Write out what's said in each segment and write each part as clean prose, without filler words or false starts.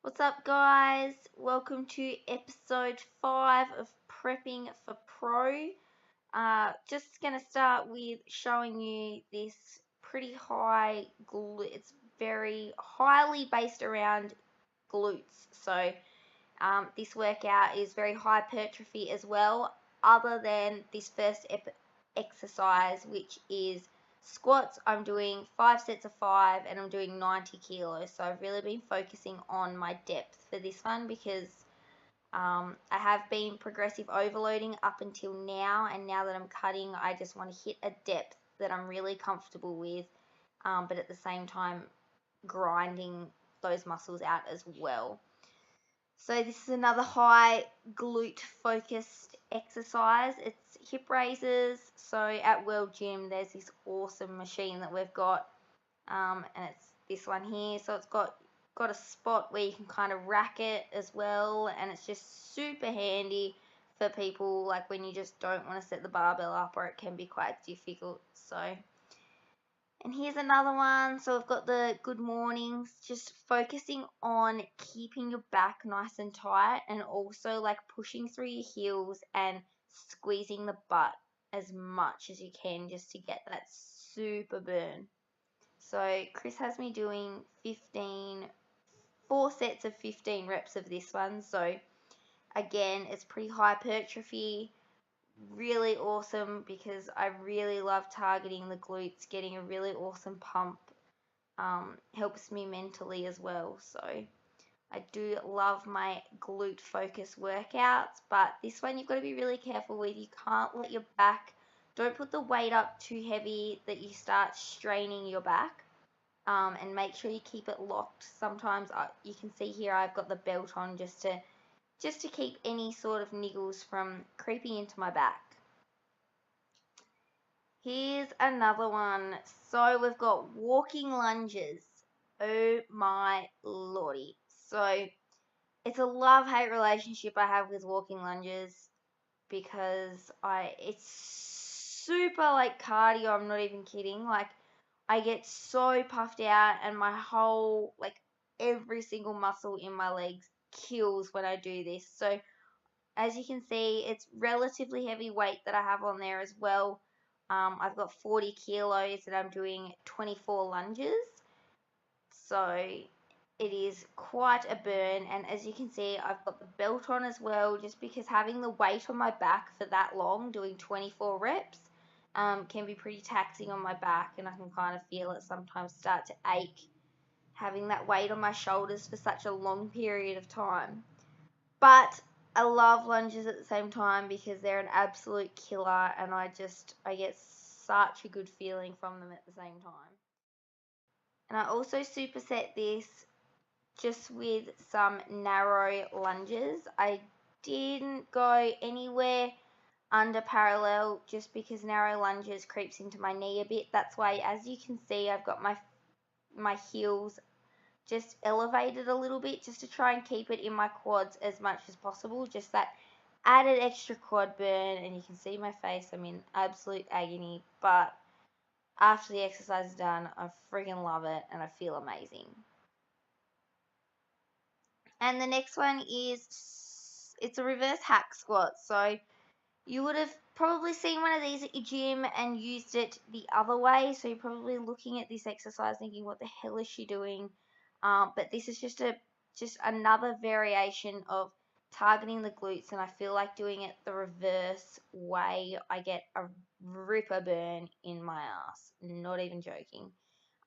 What's up, guys? Welcome to episode 5 of Prepping for Pro. Just going to start with showing you this pretty high glute. It's very highly based around glutes. So this workout is very hypertrophy as well, other than this first exercise, which is squats. I'm doing 5 sets of 5 and I'm doing 90 kilos. So I've really been focusing on my depth for this one because I have been progressive overloading up until now, and now that I'm cutting, I just want to hit a depth that I'm really comfortable with, but at the same time grinding those muscles out as well. So this is another high glute focused exercise. It's hip raises. So at World Gym, there's this awesome machine that we've got, and it's this one here. So it's got a spot where you can kind of rack it as well, and it's just super handy for people like when you just don't want to set the barbell up, or it can be quite difficult. So. And here's another one. So we've got the good mornings, just focusing on keeping your back nice and tight, and also like pushing through your heels and squeezing the butt as much as you can just to get that super burn. So Chris has me doing 4 sets of 15 reps of this one. So again, it's pretty hypertrophy. Really awesome because I really love targeting the glutes. Getting a really awesome pump helps me mentally as well. So I do love my glute focus workouts, but this one you've got to be really careful with. You can't let your back, don't put the weight up too heavy that you start straining your back, and make sure you keep it locked. Sometimes you can see here I've got the belt on just to keep any sort of niggles from creeping into my back. Here's another one. So we've got walking lunges. Oh my lordy. So it's a love-hate relationship I have with walking lunges because it's super like cardio. I'm not even kidding. Like I get so puffed out, and my whole, like every single muscle in my legs kills when I do this. So as you can see, it's relatively heavy weight that I have on there as well. I've got 40 kilos and I'm doing 24 lunges. So it is quite a burn. And as you can see, I've got the belt on as well, just because having the weight on my back for that long, doing 24 reps, can be pretty taxing on my back. And I can kind of feel it sometimes start to ache, having that weight on my shoulders for such a long period of time. But I love lunges at the same time because they're an absolute killer, and I get such a good feeling from them at the same time. And I also superset this just with some narrow lunges. I didn't go anywhere under parallel just because narrow lunges creeps into my knee a bit. That's why, as you can see, I've got my heels just elevated a little bit just to try and keep it in my quads as much as possible. Just that added extra quad burn, and you can see my face. I'm in absolute agony, but after the exercise is done, I freaking love it and I feel amazing. And the next one is, it's a reverse hack squat. So you would have probably seen one of these at your gym and used it the other way. So you're probably looking at this exercise thinking, what the hell is she doing? But this is just another variation of targeting the glutes, and I feel like doing it the reverse way. I get a ripper burn in my ass. Not even joking.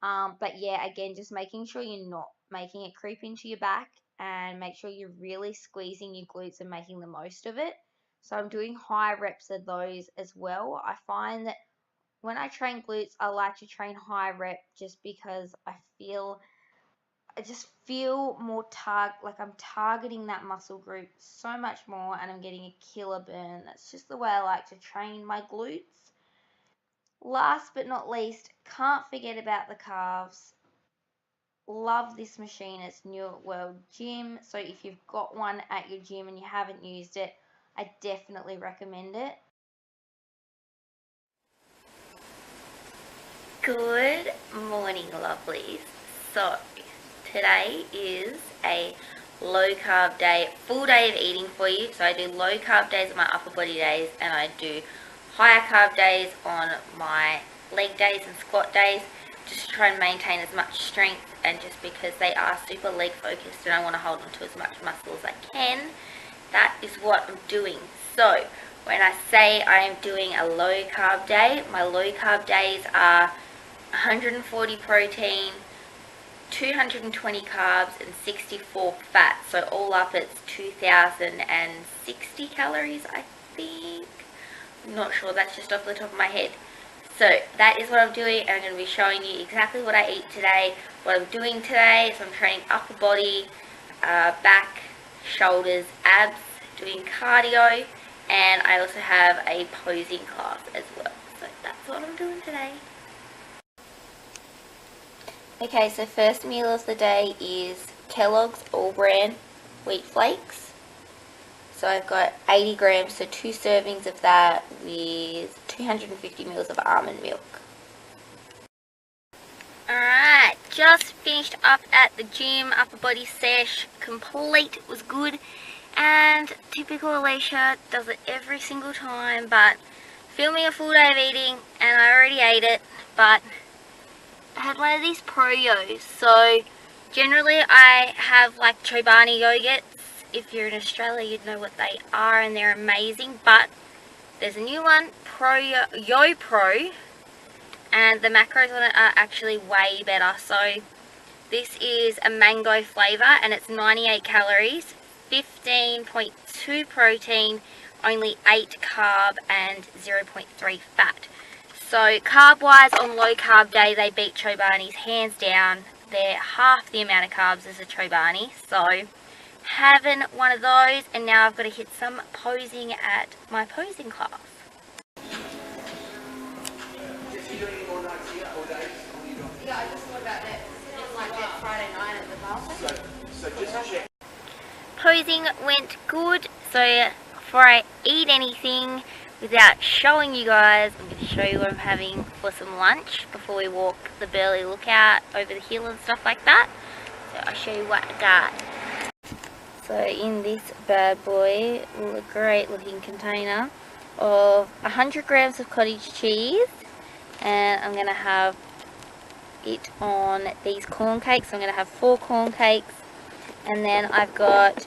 But yeah, again, just making sure you're not making it creep into your back, and make sure you're really squeezing your glutes and making the most of it. So I'm doing high reps of those as well. I find that when I train glutes, I like to train high rep just because I just feel more like I'm targeting that muscle group so much more, and I'm getting a killer burn. That's just the way I like to train my glutes. Last but not least, can't forget about the calves. Love this machine. It's new at World Gym. So if you've got one at your gym and you haven't used it, I definitely recommend it. Good morning, lovelies. So today is a low carb day, full day of eating for you. So I do low carb days on my upper body days, and I do higher carb days on my leg days and squat days, just to try and maintain as much strength, and just because they are super leg focused and I want to hold on to as much muscle as I can, that is what I'm doing. So when I say I am doing a low carb day, my low carb days are 140 protein, 220 carbs and 64 fat. So all up it's 2060 calories, I think. I'm not sure, that's just off the top of my head. So that is what I'm doing, and I'm going to be showing you exactly what I eat today, what I'm doing today. So I'm training upper body, back, shoulders, abs, doing cardio, and I also have a posing class as well. So that's what I'm doing today. Okay, so first meal of the day is Kellogg's All Bran wheat flakes. So I've got 80 grams, so 2 servings of that with 250 mils of almond milk. Alright, just finished up at the gym, upper body sesh, complete, it was good. And typical Alysha, does it every single time, but filming a full day of eating, and I already ate it, but I had one of these Pro-Yos. So generally I have like Chobani yogurts. If you're in Australia, you'd know what they are, and they're amazing. But there's a new one, Yo Pro, and the macros on it are actually way better. So this is a mango flavour, and it's 98 calories, 15.2 protein, only 8 carb, and 0.3 fat. So carb wise, on low carb day, they beat Chobani's hands down. They're half the amount of carbs as a Chobani. So having one of those, and now I've got to hit some posing at my posing class. Yeah, I just thought about that. It's like that Friday night at the bar. So just check. Posing went good, so before I eat anything, without showing you guys, I'm going to show you what I'm having for some lunch before we walk the Burley Lookout over the hill and stuff like that. So I'll show you what I got. So in this bad boy, a great looking container of 100 grams of cottage cheese, and I'm going to have it on these corn cakes. So I'm going to have 4 corn cakes, and then I've got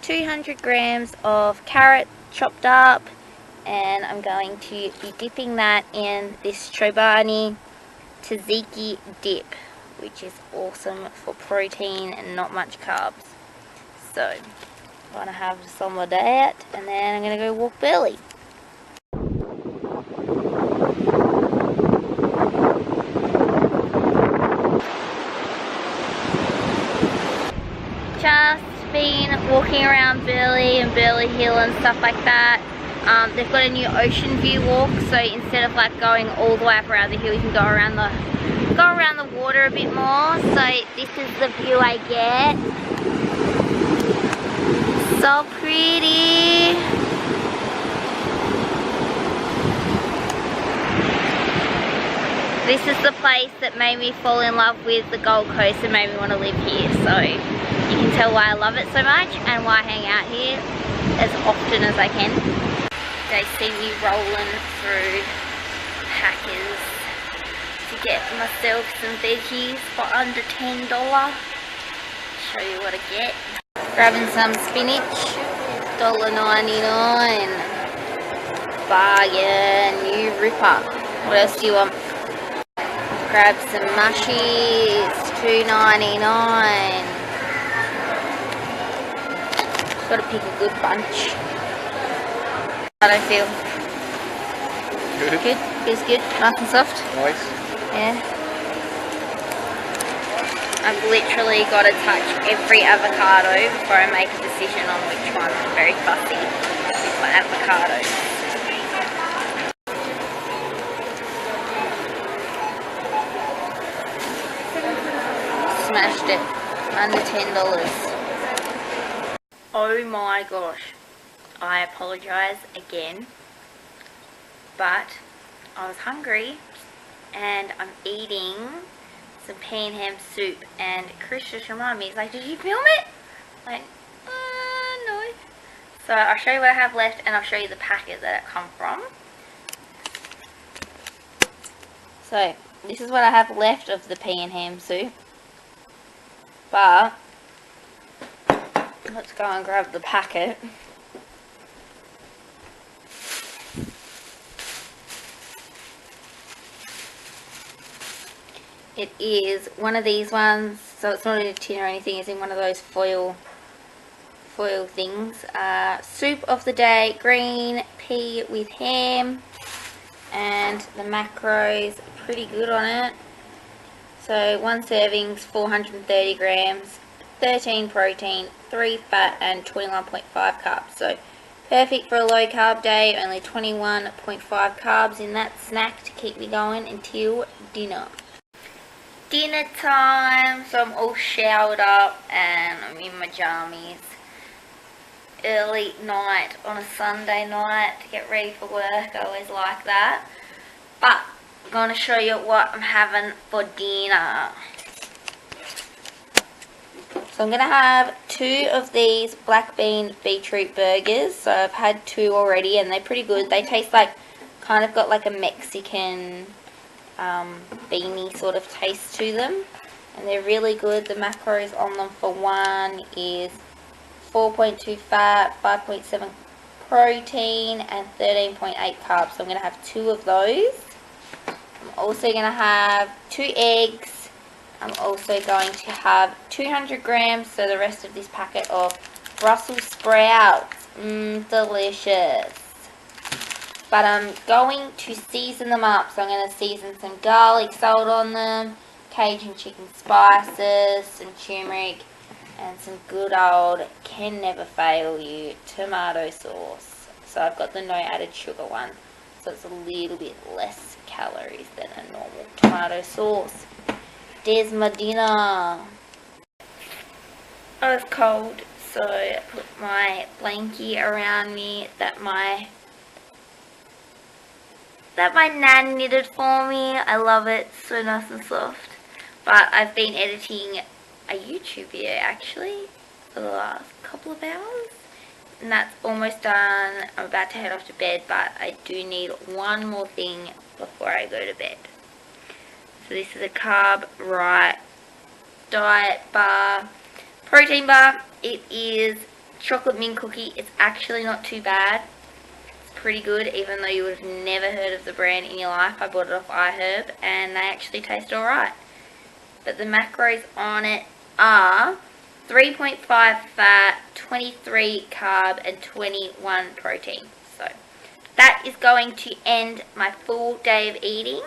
200 grams of carrot chopped up, and I'm going to be dipping that in this Chobani tzatziki dip, which is awesome for protein and not much carbs. So I'm going to have some of that, and then I'm going to go walk Burley. Just been walking around Burley and Burley Hill and stuff like that. They've got a new ocean view walk, so instead of like going all the way up around the hill, you can go around the water a bit more. So this is the view I get. So pretty. This is the place that made me fall in love with the Gold Coast and made me want to live here. So you can tell why I love it so much and why I hang out here as often as I can. They see me rolling through Packers to get myself some veggies for under $10. Show you what I get. Grabbing some spinach, $1.99. Bargain, new ripper. What else do you want? Grab some mushies, $2.99. Gotta pick a good bunch. How do I feel? Good. Good? Feels good? Nice and soft? Nice. Yeah. I've literally got to touch every avocado before I make a decision on which one. I'm very fussy with my avocados. Smashed it. Under $10. Oh my gosh. I apologise again, but I was hungry and I'm eating some pan ham soup, and Chris just reminded me, he's like, did you film it? Like, no. So I'll show you what I have left, and I'll show you the packet that it come from. So this is what I have left of the pea and ham soup. But let's go and grab the packet. It is one of these ones, so it's not in a tin or anything, it's in one of those foil things. Soup of the day, green pea with ham, and the macros are pretty good on it. So one serving's 430 grams, 13 protein, 3 fat, and 21.5 carbs. So perfect for a low carb day, only 21.5 carbs in that snack to keep me going until dinner. Dinner time, so I'm all showered up and I'm in my jammies. Early night on a Sunday night to get ready for work, I always like that. But I'm going to show you what I'm having for dinner. So I'm going to have 2 of these black bean beetroot burgers. So I've had 2 already and they're pretty good. They taste like, kind of got like a Mexican beanie sort of taste to them, and they're really good. The macros on them for one is 4.2 fat, 5.7 protein, and 13.8 carbs. So I'm going to have 2 of those. I'm also going to have 2 eggs. I'm also going to have 200 grams, so the rest of this packet of Brussels sprouts. Delicious. But I'm going to season them up. So I'm going to season some garlic salt on them, Cajun chicken spices, some turmeric, and some good old, can never fail you, tomato sauce. So I've got the no added sugar one. So it's a little bit less calories than a normal tomato sauce. There's my dinner. I was cold, so I put my blankie around me that my nan knitted for me. I love it, so nice and soft. But I've been editing a YouTube video actually for the last couple of hours, and that's almost done. I'm about to head off to bed, but I do need one more thing before I go to bed. So this is a carb right diet bar, protein bar. It is chocolate mint cookie. It's actually not too bad. Pretty good, even though you would have never heard of the brand in your life. I bought it off iHerb and they actually taste alright. But the macros on it are 3.5 fat, 23 carb, and 21 protein. So that is going to end my full day of eating.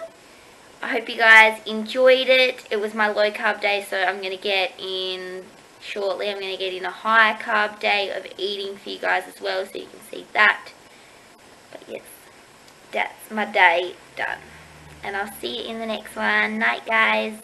I hope you guys enjoyed it. It was my low carb day, so I'm going to get in shortly. I'm going to get in a high carb day of eating for you guys as well, so you can see that. But yes, that's my day done. And I'll see you in the next one. Night, guys.